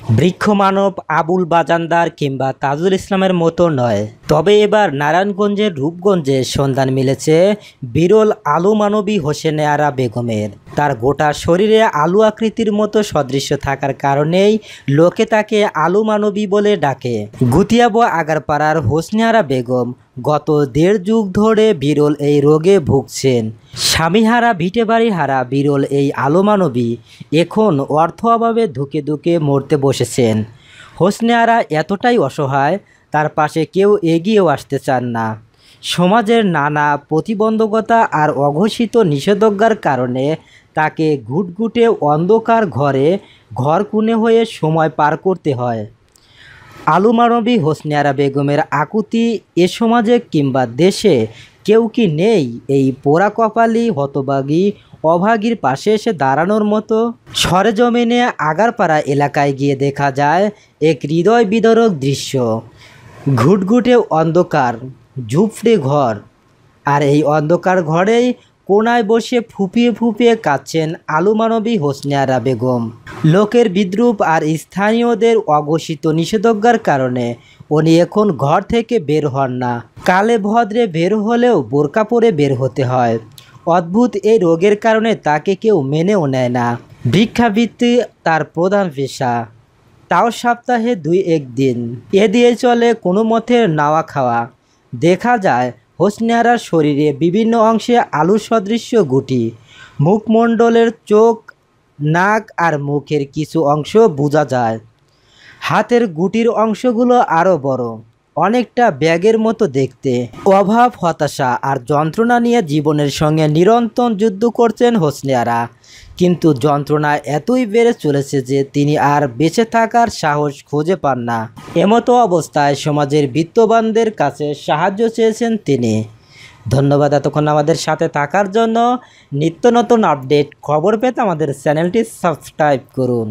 বৃক্ষ মানব আবুল বাজানদার কিংবা তাজুল ইসলামের মতো নয়। তবে এবার নারায়ণগঞ্জের রূপগঞ্জে সন্ধান মিলেছে বিরল আলু মানবী হোসনে আরা বেগমের। তার গোটা শরীরে আলু আকৃতির মতো সদৃশ্য থাকার কারণেই লোকে তাকে আলু মানবী বলে ডাকে। গুতিয়াবো আগারপাড়ার হোসনে আরা বেগম গত ১.৫ যুগ ধরে বিরল এই রোগে ভুগছেন। স্বামীহারা ভিটেবাড়ি হারা বিরল এই আলু মানবী এখন অর্থ অভাবে ধুকে ধুকে মরতে বসেছেন। হোসনে আরা এতটাই অসহায়, তার পাশে কেউ এগিয়েও আসতে চান না। সমাজের নানা প্রতিবন্ধকতা আর অঘোষিত নিষেধাজ্ঞার কারণে তাকে ঘুটঘুটে অন্ধকার ঘর কোণে হয়ে সময় পার করতে হয়। আলু মানবী হোসনে আরা বেগমের আকুতি এ সমাজে কিংবা দেশে কেউ কি নেই এই পোড়া কপালি হতভাগী অভাগীর পাশে এসে দাঁড়ানোর মতো? সরেজমিনে আগারপাড়া এলাকায় গিয়ে দেখা যায় এক হৃদয় বিদারক দৃশ্য। ঘুটঘুটে অন্ধকার ঝুপড়ে ঘর, আর এই অন্ধকার ঘরেই কোনায় বসে ফুপিয়ে ফুপিয়ে কাঁদছেন আলু মানবী হোসনে আরা বেগম। লোকের বিদ্রূপ আর স্থানীয়দের অঘোষিত নিষেধাজ্ঞার কারণে উনি এখন ঘর থেকে বের হন না। কালে ভদ্রে বের হলেও বোরকা পরে বের হতে হয়। অদ্ভুত এই রোগের কারণে তাকে কেউ মেনেও নেয় না। ভিক্ষাবৃত্তি তার প্রধান পেশা, তাও সপ্তাহে ২-১ দিন। এ দিয়ে চলে কোনো মতে নাওয়া খাওয়া। দেখা যায় হোসনে আরার শরীরে বিভিন্ন অংশে আলু সদৃশ্য গুটি। মুখমণ্ডলের চোখ, নাক আর মুখের কিছু অংশ বোঝা যায়। হাতের গুটির অংশগুলো আরও বড়, অনেকটা ব্যাগের মতো দেখতে। অভাব, হতাশা আর যন্ত্রণা নিয়ে জীবনের সঙ্গে নিরন্তর যুদ্ধ করছেন হোসনে আরা, কিন্তু যন্ত্রণা এতই বেড়ে চলেছে যে তিনি আর বেঁচে থাকার সাহস খুঁজে পান না। এমতো অবস্থায় সমাজের বিত্তবানদের কাছে সাহায্য চেয়েছেন তিনি। ধন্যবাদ এতক্ষণ আমাদের সাথে থাকার জন্য। নিত্য নতুন আপডেট খবর পেতে আমাদের চ্যানেলটি সাবস্ক্রাইব করুন।